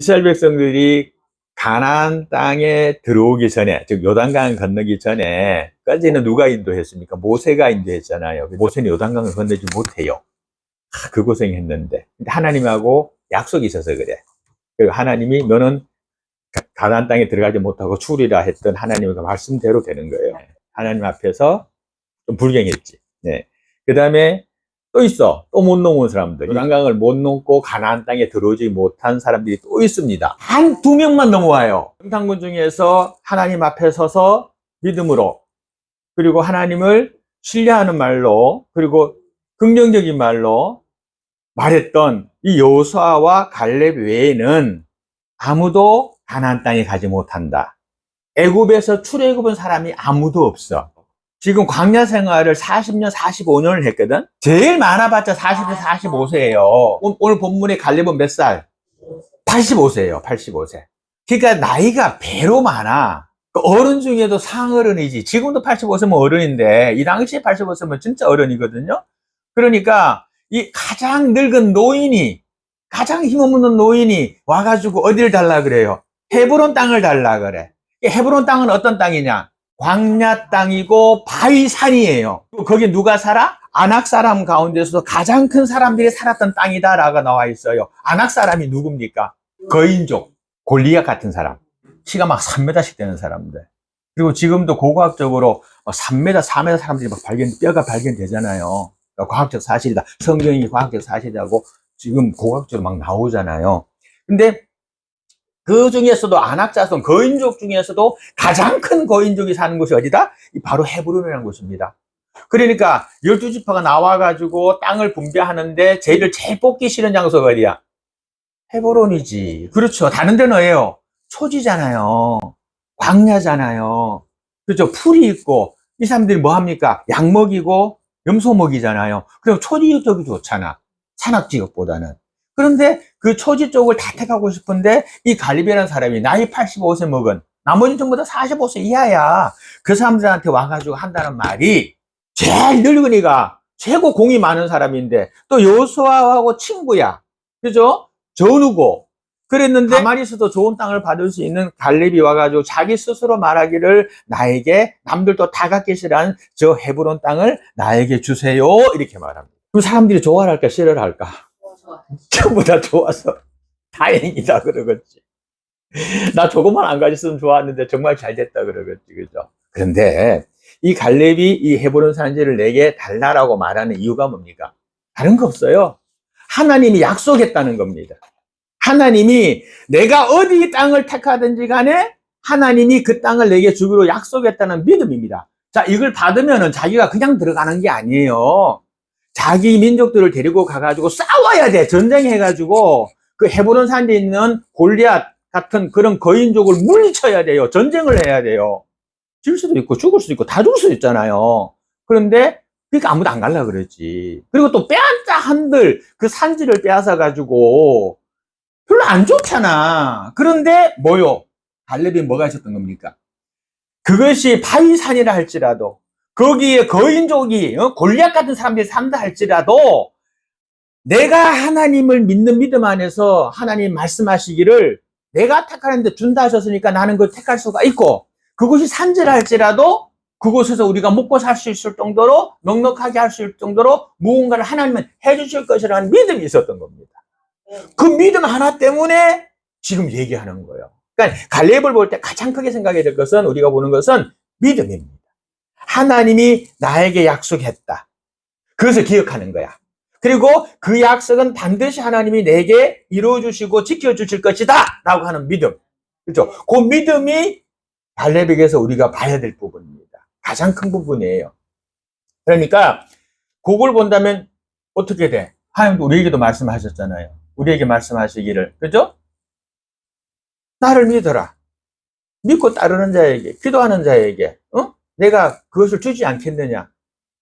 이스라엘 백성들이 가나안 땅에 들어오기 전에, 즉 요단강을 건너기 전에까지는 누가 인도했습니까? 모세가 인도했잖아요. 모세는 요단강을 건너지 못해요. 그 고생했는데. 근데 하나님하고 약속이 있어서 그래. 그리고 하나님이 너는 가나안 땅에 들어가지 못하고 죽으리라 했던 하나님의 그 말씀대로 되는 거예요. 하나님 앞에서 좀 불경했지. 네. 그 다음에 또 있어. 또 못 넘은 사람들. 요단강을 못 넘고 가나안 땅에 들어오지 못한 사람들이 또 있습니다. 한 두 명만 넘어와요. 정탐꾼 중에서 하나님 앞에 서서 믿음으로, 그리고 하나님을 신뢰하는 말로, 그리고 긍정적인 말로 말했던 이 여호수아와 갈렙 외에는 아무도 가나안 땅에 가지 못한다. 애굽에서 출애굽한 사람이 아무도 없어. 지금 광야 생활을 40년, 45년을 했거든? 제일 많아봤자 40세, 45세예요. 오늘 본문의 갈렙은 몇 살? 85세예요, 85세. 그러니까 나이가 배로 많아. 어른 중에도 상어른이지. 지금도 85세면 어른인데, 이 당시에 85세면 진짜 어른이거든요? 그러니까, 이 가장 늙은 노인이, 가장 힘없는 노인이 와가지고 어디를 달라 그래요? 헤브론 땅을 달라 그래. 헤브론 땅은 어떤 땅이냐? 광야 땅이고 바위산이에요. 거기 누가 살아? 아낙 사람 가운데서도 가장 큰 사람들이 살았던 땅이다 라고 나와 있어요. 아낙 사람이 누굽니까? 거인족, 골리앗 같은 사람. 키가 막 3m씩 되는 사람들. 그리고 지금도 고고학적으로 3m, 4m 사람들이 막 뼈가 발견되잖아요. 그러니까 과학적 사실이다. 성경이 과학적 사실이라고 지금 고고학적으로 막 나오잖아요. 근데 그 중에서도 아낙자손 거인족 중에서도 가장 큰 거인족이 사는 곳이 어디다? 바로 헤브론이라는 곳입니다. 그러니까 12지파가 나와가지고 땅을 분배하는데 쟤를 제일 뽑기 싫은 장소가 어디야? 헤브론이지. 그렇죠. 다른 데는 뭐예요? 초지잖아요. 광야잖아요. 그렇죠. 풀이 있고 이 사람들이 뭐 합니까? 양 먹이고 염소 먹이잖아요. 그럼 초지 쪽이 좋잖아. 산악지역보다는. 그런데 그 초지 쪽을 다 택하고 싶은데 이 갈렙이라는 사람이 나이 85세 먹은, 나머지 전부 다 45세 이하야. 그 사람들한테 와가지고 한다는 말이, 제일 늙은이가 최고 공이 많은 사람인데 또 여호수아하고 친구야. 그죠? 전우고. 그랬는데 가만히 있어도 좋은 땅을 받을 수 있는 갈렙이 와가지고 자기 스스로 말하기를 나에게 남들도 다 갖기 싫어하는 저 헤브론 땅을 나에게 주세요. 이렇게 말합니다. 그 사람들이 좋아할까 싫어할까? 전부 다 좋아서 다행이다 그러겠지. 나 조금만 안 가졌으면 좋았는데 정말 잘 됐다 그러겠지. 그죠? 그런데 이 갈렙이 이 헤브론 산지를 내게 달라라고 말하는 이유가 뭡니까? 다른 거 없어요. 하나님이 약속했다는 겁니다. 하나님이 내가 어디 땅을 택하든지 간에 하나님이 그 땅을 내게 주기로 약속했다는 믿음입니다. 자, 이걸 받으면은 자기가 그냥 들어가는 게 아니에요. 자기 민족들을 데리고 가가지고 싸워야 돼. 전쟁해가지고 그 헤브론 산지에 있는 골리앗 같은 그런 거인족을 물리쳐야 돼요. 전쟁을 해야 돼요. 질 수도 있고 죽을 수도 있고 다 죽을 수도 있잖아요. 그런데 그러니까 아무도 안 갈라 그랬지. 그리고 또 빼앗자 한들 그 산지를 빼앗아 가지고 별로 안 좋잖아. 그런데 뭐요? 갈렙이 뭐가 있었던 겁니까? 그것이 바위산이라 할지라도 거기에 거인족이 골리앗 같은 사람들이 산다 할지라도 내가 하나님을 믿는 믿음 안에서 하나님 말씀하시기를 내가 택하는데 준다 하셨으니까 나는 그걸 택할 수가 있고, 그것이 산지라 할지라도 그곳에서 우리가 먹고 살 수 있을 정도로 넉넉하게 할 수 있을 정도로 무언가를 하나님은 해주실 것이라는 믿음이 있었던 겁니다. 그 믿음 하나 때문에 지금 얘기하는 거예요. 그러니까 갈렙을 볼 때 가장 크게 생각해야 될 것은, 우리가 보는 것은 믿음입니다. 하나님이 나에게 약속했다. 그것을 기억하는 거야. 그리고 그 약속은 반드시 하나님이 내게 이루어주시고 지켜주실 것이다 라고 하는 믿음. 그렇죠? 그 믿음이 갈렙에게서 우리가 봐야 될 부분입니다. 가장 큰 부분이에요. 그러니까 그걸 본다면 어떻게 돼? 하나님도 우리에게도 말씀하셨잖아요. 우리에게 말씀하시기를, 그죠? 나를 믿어라. 믿고 따르는 자에게, 기도하는 자에게 내가 그것을 주지 않겠느냐.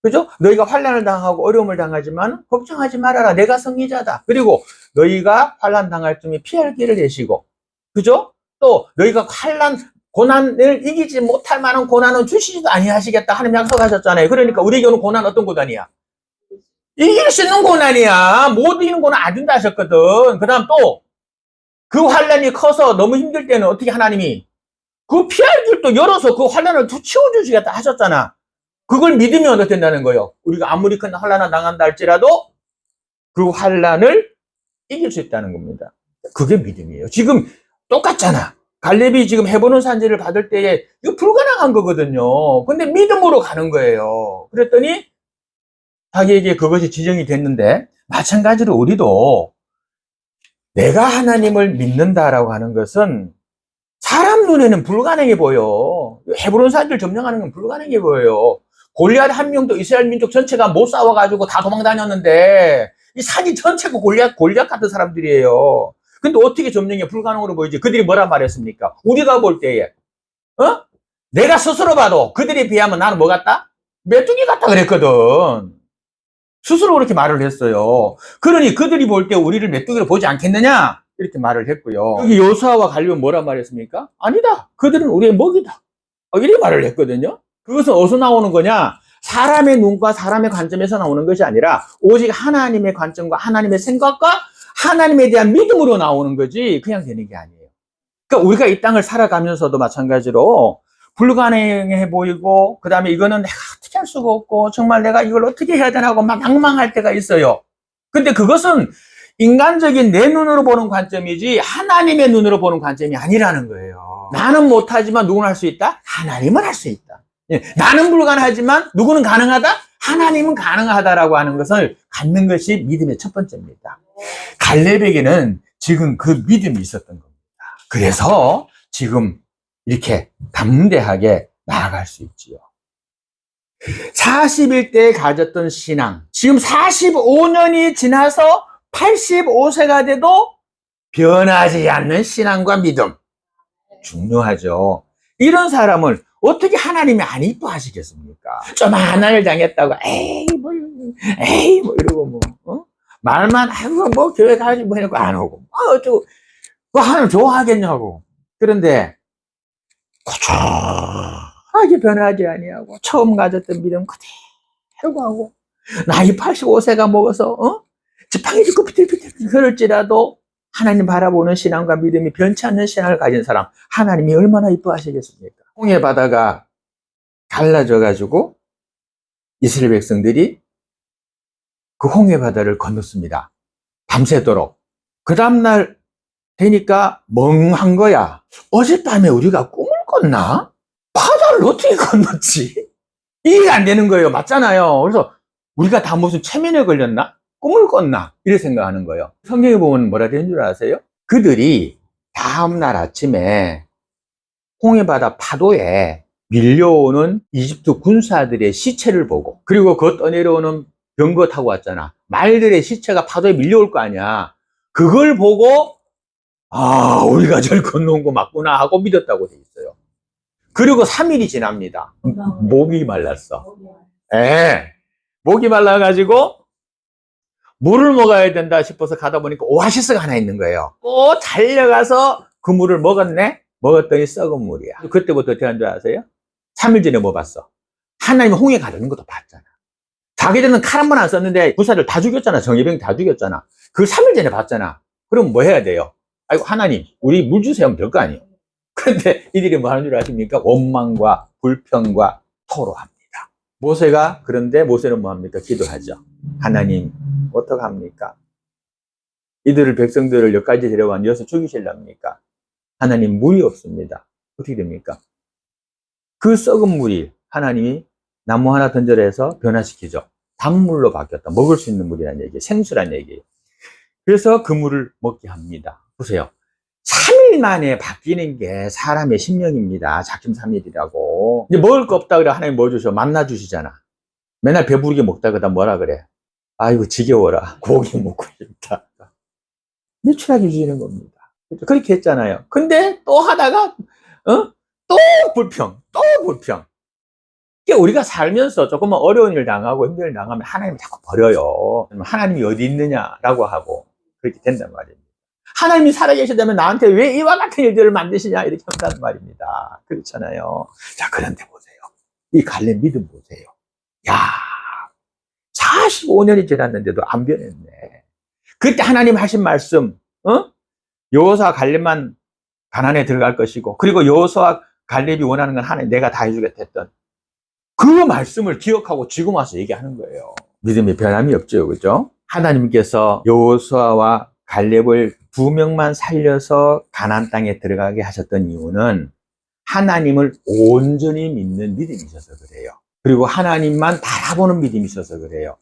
그죠? 너희가 환난을 당하고 어려움을 당하지만 걱정하지 말아라. 내가 승리자다. 그리고 너희가 환난 당할 쯤에 피할 길을 내시고, 그죠? 또 너희가 고난을 이기지 못할 만한 고난은 주시지도 아니하시겠다 하는 약속하셨잖아요. 그러니까 우리에게 오는 고난 어떤 고난이야? 이길 수 있는 고난이야. 못 이기는 고난 안 된다 하셨거든. 그 다음 또 그 환란이 커서 너무 힘들 때는 어떻게 하나님이 그 피할 길도 열어서 그 환란을 치워주시겠다 하셨잖아. 그걸 믿으면 어떻게 된다는 거예요? 우리가 아무리 큰 환란을 당한다 할지라도 그 환란을 이길 수 있다는 겁니다. 그게 믿음이에요. 지금 똑같잖아. 갈렙이 지금 헤브론 산지를 받을 때에 이거 불가능한 거거든요. 근데 믿음으로 가는 거예요. 그랬더니 자기에게 그것이 지정이 됐는데, 마찬가지로 우리도 내가 하나님을 믿는다라고 하는 것은 사람 눈에는 불가능해 보여. 헤브론 산지를 점령하는 건 불가능해 보여요. 골리앗 한 명도 이스라엘 민족 전체가 못 싸워가지고 다 도망 다녔는데 이 산이 전체가 골리앗 같은 사람들이에요. 근데 어떻게 점령이 불가능으로 보이지? 그들이 뭐라 말했습니까? 우리가 볼 때에 내가 스스로 봐도 그들에 비하면 나는 뭐 같다? 메뚜기 같다 그랬거든. 스스로 그렇게 말을 했어요. 그러니 그들이 볼 때 우리를 메뚜기로 보지 않겠느냐? 이렇게 말을 했고요. 여기 요수아와 갈렙은 뭐라 말했습니까? 아니다. 그들은 우리의 먹이다. 이렇게 말을 했거든요. 그것은 어디서 나오는 거냐? 사람의 눈과 사람의 관점에서 나오는 것이 아니라 오직 하나님의 관점과 하나님의 생각과 하나님에 대한 믿음으로 나오는 거지 그냥 되는 게 아니에요. 그러니까 우리가 이 땅을 살아가면서도 마찬가지로 불가능해 보이고 그 다음에 이거는 내가 어떻게 할 수가 없고 정말 내가 이걸 어떻게 해야 되나 하고 막 낭망할 때가 있어요. 근데 그것은 인간적인 내 눈으로 보는 관점이지 하나님의 눈으로 보는 관점이 아니라는 거예요. 나는 못하지만 누구는 할 수 있다? 하나님은 할 수 있다. 나는 불가능하지만 누구는 가능하다? 하나님은 가능하다라고 하는 것을 갖는 것이 믿음의 첫 번째입니다. 갈렙에게는 지금 그 믿음이 있었던 겁니다. 그래서 지금 이렇게 담대하게 나아갈 수 있지요. 41대에 가졌던 신앙, 지금 45년이 지나서 85세가 돼도 변하지 않는 신앙과 믿음. 중요하죠. 이런 사람을 어떻게 하나님이 안 이뻐하시겠습니까? 좀 하나를 당했다고, 에이, 뭐, 이러고, 말만, 아이고, 뭐, 교회 가야지, 뭐, 해놓고 안 오고, 어쩌고, 하나님 좋아하겠냐고. 그런데, 고쳐하게 변하지 아니하고, 처음 가졌던 믿음 그대로 하고, 나이 85세가 먹어서, 지팡이 짚고 비틀비틀 그럴지라도, 하나님 바라보는 신앙과 믿음이 변치 않는 신앙을 가진 사람, 하나님이 얼마나 이뻐하시겠습니까? 홍해 바다가 갈라져가지고 이스라엘 백성들이 그 홍해 바다를 건넜습니다. 밤새도록. 그 다음날 되니까 멍한 거야. 어젯밤에 우리가 꿈을 꿨나? 바다를 어떻게 건넜지? 이해가 안 되는 거예요. 맞잖아요. 그래서 우리가 다 무슨 최면에 걸렸나? 꿈을 꿨나? 이렇게 생각하는 거예요. 성경에 보면 뭐라 되는 줄 아세요? 그들이 다음날 아침에 홍해바다 파도에 밀려오는 이집트 군사들의 시체를 보고, 그리고 그 떠내려오는 병거 타고 왔잖아. 말들의 시체가 파도에 밀려올 거 아니야. 그걸 보고 우리가 절 건너온 거 맞구나 하고 믿었다고 돼 있어요. 그리고 3일이 지납니다. 목이 말랐어. 목이 말라가지고 물을 먹어야 된다 싶어서 가다 보니까 오아시스가 하나 있는 거예요. 또 달려가서 그 물을 먹었더니 썩은 물이야. 그때부터 어떻게 한 줄 아세요? 3일 전에 뭐 봤어? 하나님이 홍해 가르는 것도 봤잖아. 자기 전에는 칼 한 번 안 썼는데 부사들 다 죽였잖아. 정예병 다 죽였잖아. 그 3일 전에 봤잖아. 그럼 뭐 해야 돼요? 아이고 하나님 우리 물 주세요 하면 될 거 아니에요. 그런데 이들이 뭐 하는 줄 아십니까? 원망과 불평과 토로합니다. 그런데 모세는 뭐 합니까? 기도하죠. 하나님 어떡합니까? 이들을 백성들을 여기까지 데려와 이어서 죽이실랍니까? 하나님 물이 없습니다. 어떻게 됩니까? 그 썩은 물이 하나님이 나무 하나 던져라 해서 변화시키죠. 단물로 바뀌었다. 먹을 수 있는 물이라는 얘기예요. 생수라는 얘기예요. 그래서 그 물을 먹게 합니다. 보세요. 3일 만에 바뀌는 게 사람의 심령입니다. 작심삼일이라고. 이제 먹을 거 없다 그래 하나님 뭐 주셔? 만나 주시잖아. 맨날 배부르게 먹다가 다 뭐라 그래? 아이고 지겨워라. 고기 먹고 싶다. 매출하게 주시는 겁니다. 그렇게 했잖아요. 근데 또 하다가 또 불평. 우리가 살면서 조금만 어려운 일 당하고 힘든 일 당하면 하나님을 자꾸 버려요. 하나님이 어디 있느냐라고 하고 그렇게 된단 말입니다. 하나님이 살아계시다면 나한테 왜 이와 같은 일들을 만드시냐 이렇게 한다는 말입니다. 그렇잖아요. 자, 그런데 보세요. 이 갈렙 믿음 보세요. 야, 45년이 지났는데도 안 변했네. 그때 하나님 하신 말씀, 여호수아 갈렙만 가나안에 들어갈 것이고, 그리고 여호수아 갈렙이 원하는 건 하나님 내가 다 해주겠다 했던 그 말씀을 기억하고 지금 와서 얘기하는 거예요. 믿음의 변함이 없죠, 그죠? 하나님께서 여호수아와 갈렙을 2명만 살려서 가나안 땅에 들어가게 하셨던 이유는 하나님을 온전히 믿는 믿음이 있어서 그래요. 그리고 하나님만 바라보는 믿음이 있어서 그래요.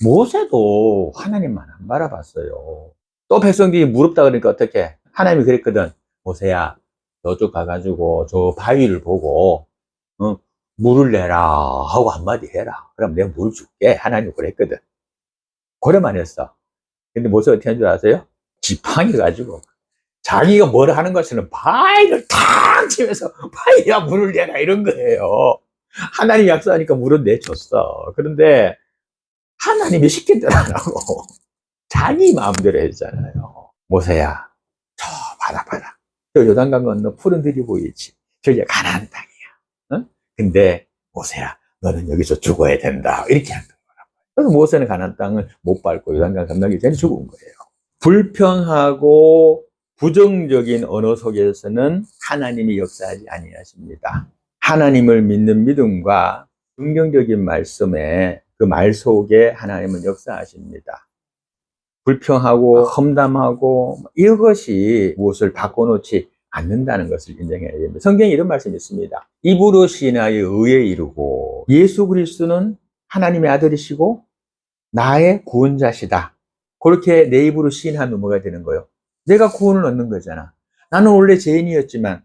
모세도 하나님만 안 바라봤어요. 또 백성들이 무릎다 그러니까 어떻게? 하나님이 그랬거든. 모세야, 저쪽 가가지고 저 바위를 보고 물을 내라 하고 한마디 해라. 그럼 내가 물 줄게. 하나님이 그랬거든. 고래만 했어. 근데 모세 어떻게 한 줄 아세요? 지팡이가지고 자기가 뭘 하는 것처럼 바위를 탁 치면서 바위야 물을 내라 이런 거예요. 하나님이 약속하니까 물은 내줬어. 그런데 하나님이 시킨 대로 안 하고 자기 마음대로 했잖아요. 모세야, 저 봐라. 저 요단강 건너 푸른 들이 보이지? 저기가 가나안 땅이야. 응? 근데 모세야, 너는 여기서 죽어야 된다. 이렇게 한 거예요. 그래서 모세는 가나안 땅을 못 밟고 요단강 건너기 전에 죽은 거예요. 불평하고 부정적인 언어 속에서는 하나님이 역사하지 아니하십니다. 하나님을 믿는 믿음과 긍정적인 말씀에 그 말 속에 하나님은 역사하십니다. 불평하고 험담하고 이것이 무엇을 바꿔놓지 않는다는 것을 인정해야 됩니다. 성경에 이런 말씀이 있습니다. 입으로 시인하여 의에 이르고 예수 그리스도는 하나님의 아들이시고 나의 구원자시다. 그렇게 내 입으로 시인하면 뭐가 되는 거예요? 내가 구원을 얻는 거잖아. 나는 원래 죄인이었지만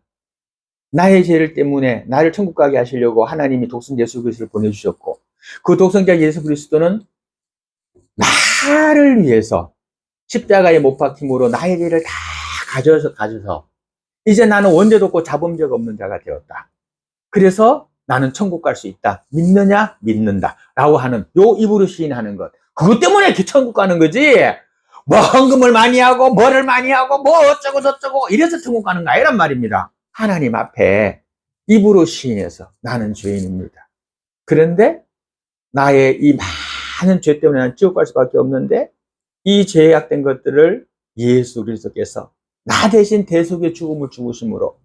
나의 죄를 때문에 나를 천국 가게 하시려고 하나님이 독생자 예수 그리스도를 보내주셨고, 그 독생자 예수 그리스도는 나를 위해서 십자가에 못 박힘으로 나의 죄를 다 가져서 이제 나는 원죄도 없고 자범죄가 없는 자가 되었다. 그래서 나는 천국 갈 수 있다. 믿느냐? 믿는다. 라고 하는 요 입으로 시인하는 것. 그것 때문에 천국 가는 거지. 뭐 헌금을 많이 하고 뭐를 많이 하고 뭐 어쩌고 저쩌고 이래서 천국 가는 거 아니란 말입니다. 하나님 앞에 입으로 시인해서 나는 죄인입니다. 그런데 나의 이 많은 죄 때문에 나는 지옥 갈 수밖에 없는데 이 죄악된 것들을 예수 그리스도께서 나 대신 대속의 죽음을 죽으심으로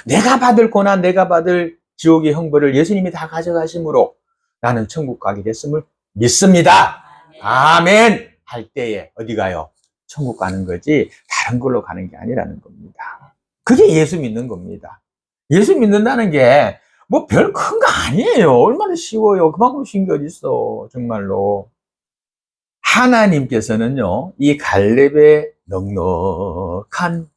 내가 받을 고난, 내가 받을 지옥의 형벌을 예수님이 다 가져가심으로 나는 천국 가게 됐음을 믿습니다. 아멘 할 때에 어디 가요? 천국 가는 거지 다른 걸로 가는 게 아니라는 겁니다. 그게 예수 믿는 겁니다. 예수 믿는다는 게 뭐 별 큰 거 아니에요. 얼마나 쉬워요. 그만큼 쉬운 게 어딨어. 정말로. 하나님께서는요, 이 갈렙의 넉넉한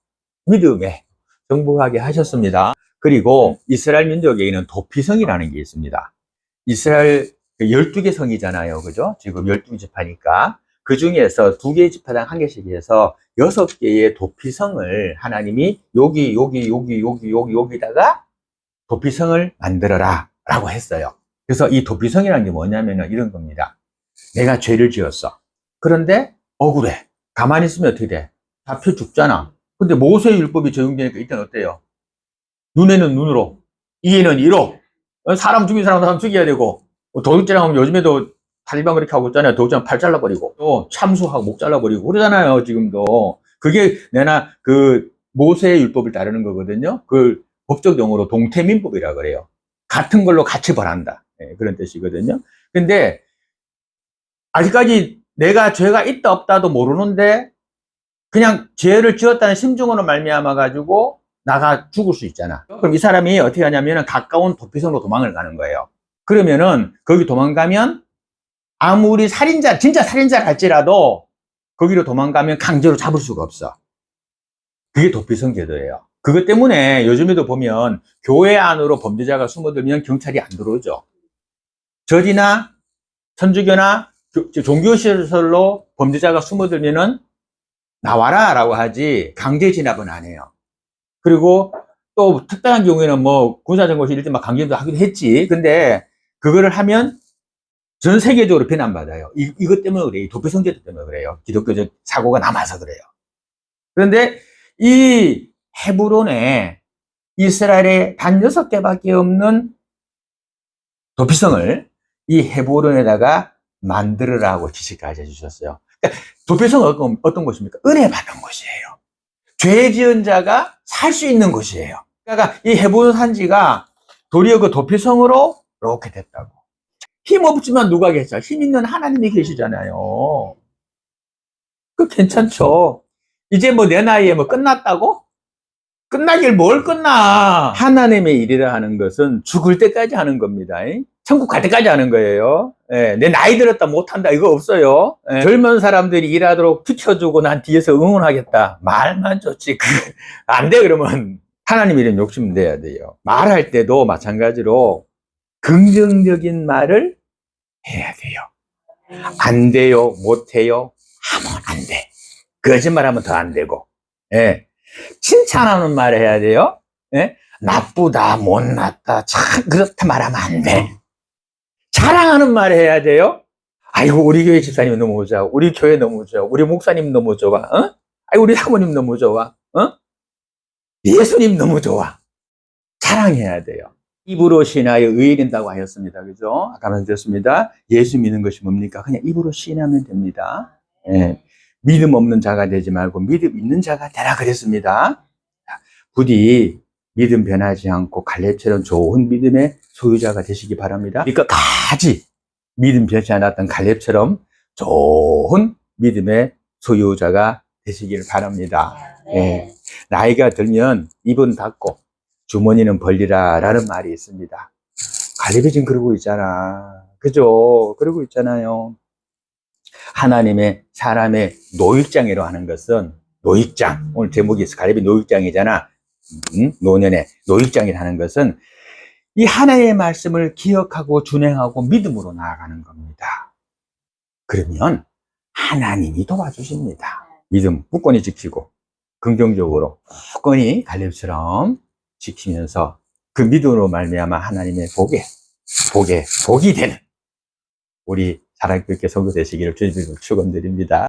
믿음에 정복하게 하셨습니다. 그리고 이스라엘 민족에게는 도피성이라는 게 있습니다. 이스라엘 12개 성이잖아요. 그죠? 지금 12개 지파니까. 그 중에서 2개의 지파당 1개씩 해서 6개의 도피성을 하나님이 여기다가 도피성을 만들어라 라고 했어요. 그래서 이 도피성이라는 게 뭐냐면 이런 겁니다. 내가 죄를 지었어. 그런데 억울해. 가만히 있으면 어떻게 돼? 잡혀 죽잖아. 근데 모세의 율법이 적용되니까 이때는 어때요? 눈에는 눈으로, 이에는 이로. 사람 죽인 사람 죽여야 되고, 도둑질하면 하면 요즘에도 탈리반 그렇게 하고 있잖아요. 도둑질하면 팔 잘라버리고, 또 참수하고 목 잘라버리고 그러잖아요. 지금도. 그게 내가 그 모세의 율법을 따르는 거거든요. 그 법적 용어로 동태민법이라고 그래요. 같은 걸로 같이 벌한다. 네, 그런 뜻이거든요. 근데 아직까지 내가 죄가 있다 없다도 모르는데 그냥 죄를 지었다는 심증으로 말미암아 가지고 나가 죽을 수 있잖아. 그럼 이 사람이 어떻게 하냐면은 가까운 도피성으로 도망을 가는 거예요. 그러면은 거기 도망가면 아무리 살인자, 진짜 살인자 갈지라도 거기로 도망가면 강제로 잡을 수가 없어. 그게 도피성 제도예요. 그것 때문에 요즘에도 보면 교회 안으로 범죄자가 숨어들면 경찰이 안 들어오죠. 절이나 천주교나 종교시설로 범죄자가 숨어들면은 나와라 라고 하지 강제 진압은 안 해요. 그리고 또 특별한 경우에는 뭐 군사정보실 이럴 때 막 강제도 하기도 했지. 근데 그거를 하면 전 세계적으로 비난받아요. 이것 때문에 그래요. 도피성 제도 때문에 그래요. 기독교적 사고가 남아서 그래요. 그런데 이 헤브론에 이스라엘에 단 6개밖에 없는 도피성을 이 헤브론에다가 만들으라고 지시까지 해주셨어요. 그러니까 도피성은 어떤 곳입니까? 은혜 받는 곳이에요. 죄 지은 자가 살 수 있는 곳이에요. 그러니까 이 헤브론 산지가 도리어 그 도피성으로 이렇게 됐다고. 힘 없지만 누가 계셔? 힘 있는 하나님이 계시잖아요. 그 괜찮죠. 이제 뭐 내 나이에 뭐 끝났다고? 끝나길 뭘 끝나. 하나님의 일이라 하는 것은 죽을 때까지 하는 겁니다. 천국 갈 때까지 하는 거예요. 예, 내 나이 들었다 못한다 이거 없어요. 예, 젊은 사람들이 일하도록 비켜주고 난 뒤에서 응원하겠다. 말만 좋지. 안 돼 그러면 하나님 이름 욕심 내야 돼요. 말할 때도 마찬가지로 긍정적인 말을 해야 돼요. 안 돼요, 못 해요, 하면 안 돼. 거짓말하면 더 안 되고. 예. 칭찬하는 말 해야 돼요. 예? 나쁘다, 못났다, 참 그렇다 말하면 안 돼. 자랑하는 말 해야 돼요. 아이고 우리 교회 집사님 너무 좋아, 우리 교회 너무 좋아, 우리 목사님 너무 좋아, 어? 아이고 우리 사모님 너무 좋아, 어? 예수님 너무 좋아. 자랑해야 돼요. 입으로 신하여 의인이라고 하였습니다. 그죠? 아까 말씀드렸습니다. 예수 믿는 것이 뭡니까? 그냥 입으로 신하면 됩니다. 예. 믿음 없는 자가 되지 말고 믿음 있는 자가 되라 그랬습니다. 부디 믿음 변하지 않고 갈렙처럼 좋은 믿음의 소유자가 되시기 바랍니다. 끝까지 믿음 변치 않았던 갈렙처럼 좋은 믿음의 소유자가 되시길 바랍니다. 예. 나이가 들면 입은 닫고 주머니는 벌리라 라는 말이 있습니다. 갈렙이 지금 그러고 있잖아. 그죠? 그러고 있잖아요. 하나님의 사람의 노익장이라고 하는 것은 노익장, 오늘 제목이 갈렙이 노익장이잖아. 노년의 노익장이라는 것은 이 하나님의 말씀을 기억하고 준행하고 믿음으로 나아가는 겁니다. 그러면 하나님이 도와주십니다. 믿음 굳건히 지키고 긍정적으로 굳건히 갈렙처럼 지키면서 그 믿음으로 말미암아 하나님의 복이 되는 우리 사랑교회 성도 되시기를 주님으로 축원드립니다.